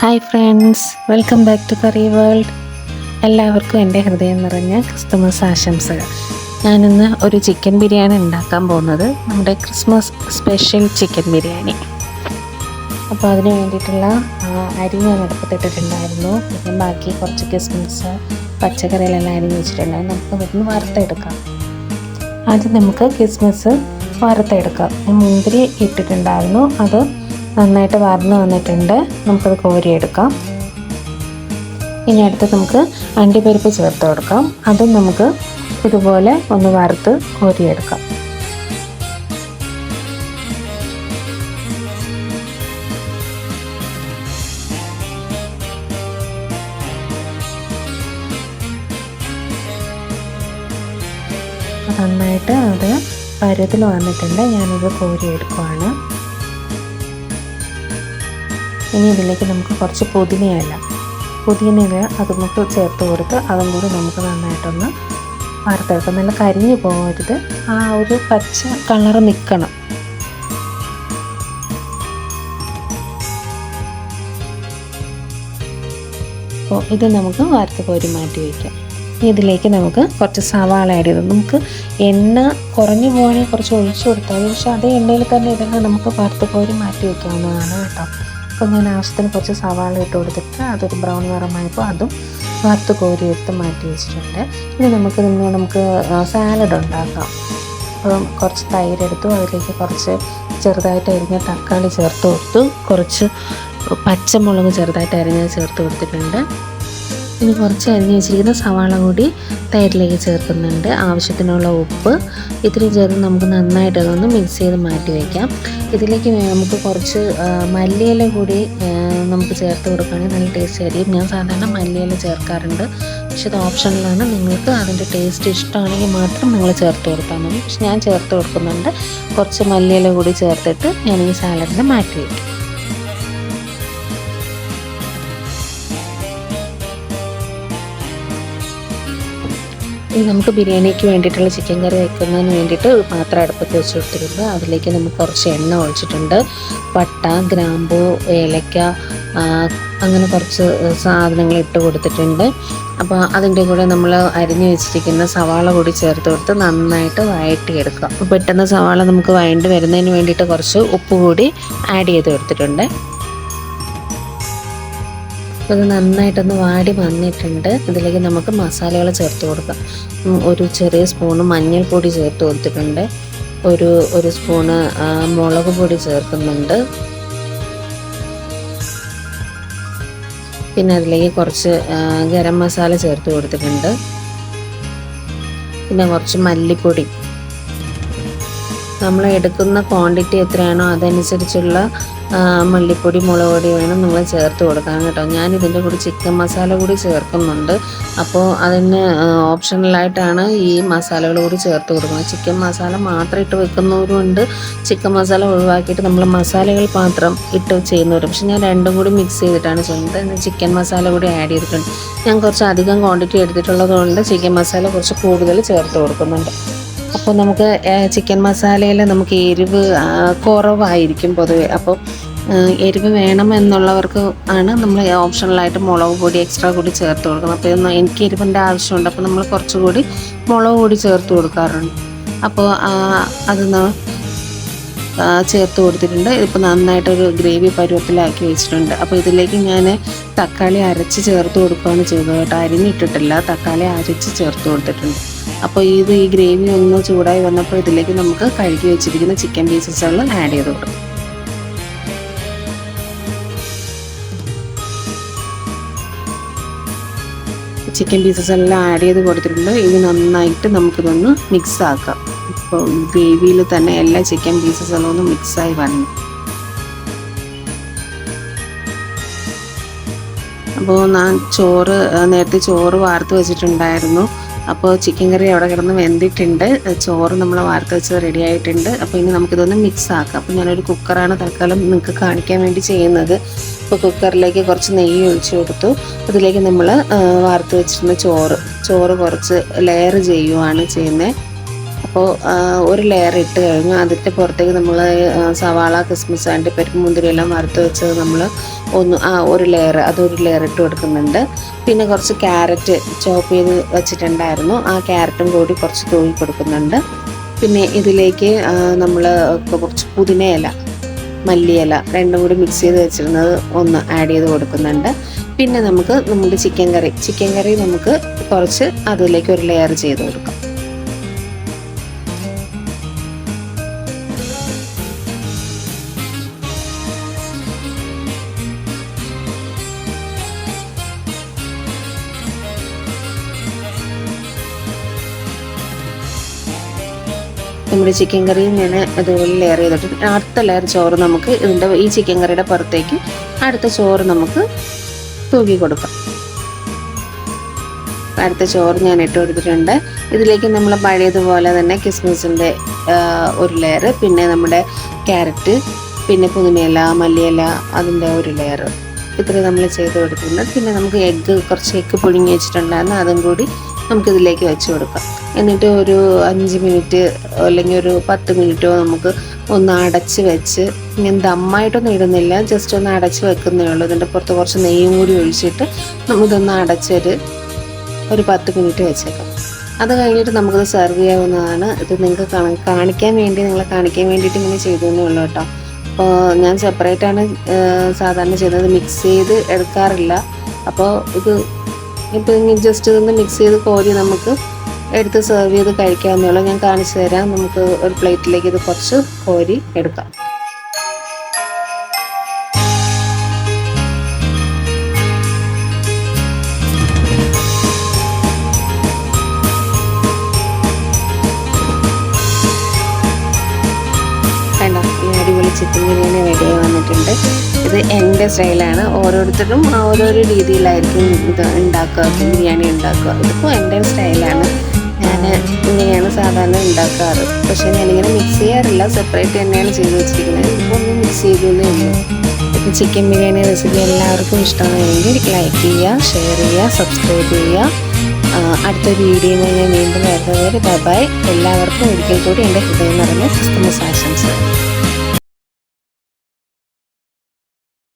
Hi friends, welcome back to curry world. എല്ലാവർക്കും എൻ്റെ ഹൃദയം നിറഞ്ഞ ക്രിസ്തുമസ് ആശംസകൾ. ഞാനിന്ന് ഒരു ചിക്കൻ ബിരിയാണി ഉണ്ടാക്കാൻ പോകുന്നത്, നമ്മുടെ ക്രിസ്മസ് സ്പെഷ്യൽ ചിക്കൻ ബിരിയാണി. അപ്പോൾ അതിന് വേണ്ടിയിട്ടുള്ള അരി ഞാൻ അടുപ്പത്തിട്ടിട്ടുണ്ടായിരുന്നു. പിന്നെ ബാക്കി കുറച്ച് കിസ്മിസ്, പച്ചക്കറികളെല്ലാം അരിഞ്ഞ് വെച്ചിട്ടുണ്ടായിരുന്നു. നമുക്ക് ഇതൊന്ന് വറുത്തെടുക്കാം. ആദ്യം നമുക്ക് കിസ്മിസ് വറുത്തെടുക്കാം. മുന്തിരി ഇട്ടിട്ടുണ്ടായിരുന്നു, അത് നന്നായിട്ട് വറന്ന് വന്നിട്ടുണ്ട്. നമുക്കത് കോരിയെടുക്കാം. ഇനി അടുത്ത് നമുക്ക് അണ്ടിപ്പരിപ്പ് ചേർത്ത് കൊടുക്കാം. അതും നമുക്ക് ഇതുപോലെ ഒന്ന് വറുത്ത് കോരിയെടുക്കാം. നന്നായിട്ട് അത് പരുവത്തിൽ വന്നിട്ടുണ്ട്. ഞാനിത് കോരിയെടുക്കുവാണ്. ഇനി ഇതിലേക്ക് നമുക്ക് കുറച്ച് പുതിനയില അത് നമുക്ക് ചേർത്ത് കൊടുത്ത് അതും കൂടി നമുക്ക് നന്നായിട്ടൊന്ന് വറുത്തെടുക്കാം. നല്ല കരിഞ്ഞു പോകരുത്, ആ ഒരു പച്ച കളറ് നിൽക്കണം. അപ്പോൾ ഇത് നമുക്ക് വറുത്ത് കോരി മാറ്റി വയ്ക്കാം. ഇതിലേക്ക് നമുക്ക് കുറച്ച് സവാള ആഡ് ചെയ്ത്, നമുക്ക് എണ്ണ കുറഞ്ഞു പോകണമെങ്കിൽ കുറച്ച് ഒഴിച്ചു കൊടുത്താൽ മതി. പക്ഷേ അതേ എണ്ണയിൽ തന്നെ ഇതെല്ലാം നമുക്ക് വറുത്ത് കോരി മാറ്റി വയ്ക്കാവുന്നതാണ് കേട്ടോ. അപ്പോൾ ഞാൻ ആവശ്യത്തിന് കുറച്ച് സവാള ഇട്ട് കൊടുത്തിട്ട് അതൊരു ബ്രൗൺ നിറമായപ്പോൾ അതും വറുത്ത് കോരി എടുത്ത് മാറ്റി വെച്ചിട്ടുണ്ട്. ഇനി നമുക്ക് സാലഡ് ഉണ്ടാക്കാം. അപ്പം കുറച്ച് തൈരെടുത്തു, അതിലേക്ക് കുറച്ച് ചെറുതായിട്ട് അരിഞ്ഞ തക്കാളി ചേർത്ത് കൊടുത്തു, കുറച്ച് പച്ചമുളക് ചെറുതായിട്ട് അരിഞ്ഞത് ചേർത്ത് കൊടുത്തിട്ടുണ്ട്. ഇനി കുറച്ച് അരിഞ്ഞ് വെച്ചിരിക്കുന്ന സവാള കൂടി തൈരിലേക്ക് ചേർക്കുന്നുണ്ട്. ആവശ്യത്തിനുള്ള ഉപ്പ് ഇത്രയും ചേർത്ത് നമുക്ക് നന്നായിട്ട് അതൊന്ന് മിക്സ് ചെയ്ത് മാറ്റി വയ്ക്കാം. ഇതിലേക്ക് നമുക്ക് കുറച്ച് മല്ലിയില കൂടി നമുക്ക് ചേർത്ത് കൊടുക്കുകയാണെങ്കിൽ നല്ല ടേസ്റ്റ് ആയിരിക്കും. ഞാൻ സാധാരണ മല്ലിയില ചേർക്കാറുണ്ട്, പക്ഷെ ഇത് ഓപ്ഷനിലാണ്. നിങ്ങൾക്ക് അതിൻ്റെ ടേസ്റ്റ് ഇഷ്ടമാണെങ്കിൽ മാത്രം നിങ്ങൾ ചേർത്ത് കൊടുത്താൽ മതി. പക്ഷെ ഞാൻ ചേർത്ത് കൊടുക്കുന്നുണ്ട്. കുറച്ച് മല്ലിയില കൂടി ചേർത്തിട്ട് ഞാൻ ഈ സാലഡിനെ മാറ്റി വയ്ക്കും. ഇനി നമുക്ക് ബിരിയാണിക്ക് വേണ്ടിയിട്ടുള്ള ചിക്കൻ കറി വയ്ക്കുന്നതിന് വേണ്ടിയിട്ട് ഒരു പാത്രം അടുപ്പത്ത് വെച്ച് കൊടുത്തിട്ടുണ്ട്. അതിലേക്ക് നമുക്ക് കുറച്ച് എണ്ണ ഒഴിച്ചിട്ടുണ്ട്. പട്ട, ഗ്രാമ്പൂ, ഏലക്ക, അങ്ങനെ കുറച്ച് സാധനങ്ങൾ ഇട്ട് കൊടുത്തിട്ടുണ്ട്. അപ്പോൾ അതിൻ്റെ കൂടെ നമ്മൾ അരിഞ്ഞു വെച്ചിരിക്കുന്ന സവാള കൂടി ചേർത്ത് കൊടുത്ത് നന്നായിട്ട് വഴറ്റിയെടുക്കുക. പെട്ടെന്ന് സവാള നമുക്ക് വഴണ്ട് വരുന്നതിന് വേണ്ടിയിട്ട് കുറച്ച് ഉപ്പ് കൂടി ആഡ് ചെയ്ത് കൊടുത്തിട്ടുണ്ട്. അത് നന്നായിട്ടൊന്ന് വാടി വന്നിട്ടുണ്ട്. ഇതിലേക്ക് നമുക്ക് മസാലകൾ ചേർത്ത് കൊടുക്കാം. ഒരു ചെറിയ സ്പൂണ് മഞ്ഞൾപ്പൊടി ചേർത്ത് കൊടുത്തിട്ടുണ്ട്. ഒരു സ്പൂണ് മുളക് പൊടി ചേർക്കുന്നുണ്ട്. പിന്നെ അതിലേക്ക് കുറച്ച് ഗരം മസാല ചേർത്ത് കൊടുത്തിട്ടുണ്ട്. പിന്നെ കുറച്ച് മല്ലിപ്പൊടി, നമ്മൾ എടുക്കുന്ന ക്വാണ്ടിറ്റി എത്രയാണോ അതനുസരിച്ചുള്ള മല്ലിപ്പൊടി, മുളക് പൊടി വേണം നിങ്ങൾ ചേർത്ത് കൊടുക്കാൻ കേട്ടോ. ഞാൻ ഇതിൻ്റെ കൂടെ ചിക്കൻ മസാല കൂടി ചേർക്കുന്നുണ്ട്. അപ്പോൾ അതിന് ഓപ്ഷണലായിട്ടാണ് ഈ മസാലകൾ കൂടി ചേർത്ത് കൊടുക്കുന്നത്. ചിക്കൻ മസാല മാത്രം ഇട്ട് വെക്കുന്നവരുമുണ്ട്, ചിക്കൻ മസാല ഒഴിവാക്കിയിട്ട് നമ്മൾ മസാലകൾ മാത്രം ഇട്ട് ചെയ്യുന്നവരും. പക്ഷെ ഞാൻ രണ്ടും കൂടി മിക്സ് ചെയ്തിട്ടാണ് ചെയ്യുന്നത്. ചിക്കൻ മസാല കൂടി ആഡ് ചെയ്തിട്ടുണ്ട്. ഞാൻ കുറച്ച് അധികം ക്വാണ്ടിറ്റി എടുത്തിട്ടുള്ളത് കൊണ്ട് ചിക്കൻ മസാല കുറച്ച് കൂടുതൽ ചേർത്ത് കൊടുക്കുന്നുണ്ട്. അപ്പോൾ നമുക്ക് ചിക്കൻ മസാലയിൽ നമുക്ക് എരിവ് കുറവായിരിക്കും പൊതുവെ. അപ്പോൾ എരിവ് വേണം എന്നുള്ളവർക്ക് ആണ് നമ്മൾ ഓപ്ഷണലായിട്ട് മുളക് പൊടി എക്സ്ട്രാ കൂടി ചേർത്ത് കൊടുക്കുന്നത്. അപ്പോൾ എനിക്ക് എരിവിൻ്റെ ആവശ്യമുണ്ട്, അപ്പോൾ നമ്മൾ കുറച്ചുകൂടി മുളക് പൊടി ചേർത്ത് കൊടുക്കാറുണ്ട്. അപ്പോൾ അത് ചേർത്ത് കൊടുത്തിട്ടുണ്ട്. ഇപ്പോൾ നന്നായിട്ടൊരു ഗ്രേവി പരുവത്തിലാക്കി വെച്ചിട്ടുണ്ട്. അപ്പോൾ ഇതിലേക്ക് ഞാൻ തക്കാളി അരച്ച് ചേർത്ത് കൊടുക്കുകയാണ് ചെയ്തത് കേട്ടോ. അരിഞ്ഞിട്ടിട്ടില്ല, തക്കാളി അരച്ച് ചേർത്ത് കൊടുത്തിട്ടുണ്ട്. അപ്പോൾ ഈ ഗ്രേവി ഒന്ന് ചൂടായി വന്നപ്പോൾ ഇതിലേക്ക് നമുക്ക് കഴുകി വെച്ചിരിക്കുന്ന ചിക്കൻ പീസസുകൾ ആഡ് ചെയ്ത് കൊടുക്കും. ചിക്കൻ പീസസ് എല്ലാം ആഡ് ചെയ്ത് കൊടുത്തിട്ടുണ്ട്. ഇത് നന്നായിട്ട് നമുക്കിതൊന്ന് മിക്സ് ആക്കാം. ഇപ്പോൾ ഗ്രേവിയിൽ തന്നെ എല്ലാ ചിക്കൻ പീസസുകളും ഒന്ന് മിക്സായി വരണം. അപ്പോൾ ഞാൻ നേരത്തെ ചോറ് വാർത്ത് വെച്ചിട്ടുണ്ടായിരുന്നു. അപ്പോൾ ചിക്കൻ കറി അവിടെ കിടന്ന് വെന്തിട്ടുണ്ട്. ചോറ് നമ്മൾ വാർത്ത് വെച്ചത് റെഡി ആയിട്ടുണ്ട്. അപ്പോൾ ഇനി നമുക്കിതൊന്ന് മിക്സ് ആക്കാം. അപ്പോൾ ഞാനൊരു കുക്കറാണ് തൽക്കാലം നിങ്ങൾക്ക് കാണിക്കാൻ വേണ്ടി ചെയ്യുന്നത്. അപ്പോൾ കുക്കറിലേക്ക് കുറച്ച് നെയ്യ് ഒഴിച്ച് കൊടുത്തു. അതിലേക്ക് നമ്മൾ വാർത്ത് വെച്ചിരുന്ന ചോറ് കുറച്ച് ലെയർ ചെയ്യുവാണ് ചെയ്യുന്നത്. അപ്പോൾ ഒരു ലെയർ ഇട്ട് കഴിഞ്ഞു. അതിൻ്റെ പുറത്തേക്ക് നമ്മൾ സവാള, കിസ്മിസ്, അണ്ടിപ്പരിപ്പ്, മുന്തിരി എല്ലാം വറുത്ത് വെച്ചത് നമ്മൾ ഒരു ലെയർ ഇട്ട് കൊടുക്കുന്നുണ്ട്. പിന്നെ കുറച്ച് ക്യാരറ്റ് ചോപ്പ് ചെയ്ത് വെച്ചിട്ടുണ്ടായിരുന്നു, ആ ക്യാരറ്റും കൂടി കുറച്ച് തൂക്കി കൊടുക്കുന്നുണ്ട്. പിന്നെ ഇതിലേക്ക് നമ്മൾ കുറച്ച് പുതിനയില, മല്ലിയില രണ്ടും കൂടി മിക്സ് ചെയ്ത് വെച്ചിരുന്നത് ഒന്ന് ആഡ് ചെയ്ത് കൊടുക്കുന്നുണ്ട്. പിന്നെ നമുക്ക് നമ്മുടെ ചിക്കൻ കറി നമുക്ക് കുറച്ച് അതിലേക്ക് ഒരു ലെയർ ചെയ്ത് കൊടുക്കാം. നമ്മുടെ ചിക്കൻ കറിയും ഞാൻ അതുപോലെ ലെയർ ചെയ്തിട്ട് അടുത്ത ലെയർ ചോറ് നമുക്ക് ഈ ചിക്കൻ കറിയുടെ പുറത്തേക്ക് അടുത്ത ചോറ് നമുക്ക് തൂക്കി കൊടുക്കാം. അടുത്ത ചോറ് ഞാൻ ഇട്ട് കൊടുത്തിട്ടുണ്ട്. ഇതിലേക്ക് നമ്മൾ പഴയതുപോലെ തന്നെ കിസ്മിസിൻ്റെ ഒരു ലെയർ, പിന്നെ നമ്മുടെ ക്യാരറ്റ്, പിന്നെ പുതിനയില, മല്ലിയില അതിൻ്റെ ഒരു ലെയർ, ഇത്രയും നമ്മൾ ചെയ്ത് കൊടുക്കുന്നുണ്ട്. പിന്നെ നമുക്ക് കുറച്ച് എഗ്ഗ് പുഴുങ്ങി വെച്ചിട്ടുണ്ടായിരുന്നു, അതും കൂടി നമുക്കിതിലേക്ക് വെച്ച് കൊടുക്കാം. എന്നിട്ട് ഒരു 5 മിനിറ്റ് അല്ലെങ്കിൽ ഒരു 10 മിനിറ്റോ നമുക്ക് ഒന്ന് അടച്ച് വെച്ച്, ഞാൻ ദമ്മായിട്ടൊന്നും ഇടുന്നില്ല, ജസ്റ്റ് ഒന്ന് അടച്ച് വെക്കുന്നേ ഉള്ളൂ. ഇതിൻ്റെ പുറത്ത് കുറച്ച് നെയ്യും കൂടി ഒഴിച്ചിട്ട് നമുക്കിതൊന്ന് അടച്ചൊരു 10 മിനിറ്റ് വെച്ചേക്കാം. അത് കഴിഞ്ഞിട്ട് നമുക്കിത് സെർവ് ചെയ്യാവുന്നതാണ്. ഇത് നിങ്ങൾക്ക് കാണിക്കാൻ വേണ്ടിയിട്ട് ഇങ്ങനെ ചെയ്തതേ ഉള്ളൂ കേട്ടോ. അപ്പോൾ ഞാൻ സെപ്പറേറ്റാണ് സാധാരണ ചെയ്യുന്നത്, മിക്സ് ചെയ്ത് എടുക്കാറില്ല. അപ്പോൾ ഇപ്പോൾ ജസ്റ്റ് ഇതൊന്ന് മിക്സ് ചെയ്ത് കോരി നമുക്ക് എടുത്ത് സെർവ് ചെയ്ത് കഴിക്കാവുന്നേ ഉള്ളൂ. ഞാൻ കാണിച്ചു തരാം. നമുക്ക് ഒരു പ്ലേറ്റിലേക്ക് ഇത് കുറച്ച് കോരി എടുക്കാം. കണ്ടോ, ഈ അടിപൊളി ചിക്കൻ ബിരിയാണി റെഡിയായി വന്നിട്ടുണ്ട്. ഇത് എൻ്റെ സ്റ്റൈലാണ്. ഓരോരുത്തരും ഓരോരോ രീതിയിലായിരിക്കും ഇത് ബിരിയാണി ഉണ്ടാക്കുക. ഇതിപ്പോൾ എൻ്റെ സ്റ്റൈലാണ്, ഞാൻ ഇങ്ങനെയാണ് സാധാരണ ഉണ്ടാക്കാറ്. പക്ഷേ ഞാനിങ്ങനെ മിക്സ് ചെയ്യാറില്ല, സെപ്പറേറ്റ് തന്നെയാണ് ചെയ്ത് വെച്ചിരിക്കുന്നത്. ഇപ്പോൾ ഒന്ന് മിക്സ് ചെയ്തേ ഉള്ളൂ. ഇപ്പം ചിക്കൻ ബിരിയാണി റെസിപ്പി എല്ലാവർക്കും ഇഷ്ടമായെങ്കിൽ ലൈക്ക് ചെയ്യുക, ഷെയർ ചെയ്യുക, സബ്സ്ക്രൈബ് ചെയ്യുക. അടുത്ത വീഡിയോയിൽ ഞാൻ വീണ്ടും വരുന്നവരെ ബൈ. എല്ലാവർക്കും ഒരിക്കൽ കൂടി എൻ്റെ ഹൃദയം നിറഞ്ഞ ക്രിസ്തുമസ് ആശംസകൾ.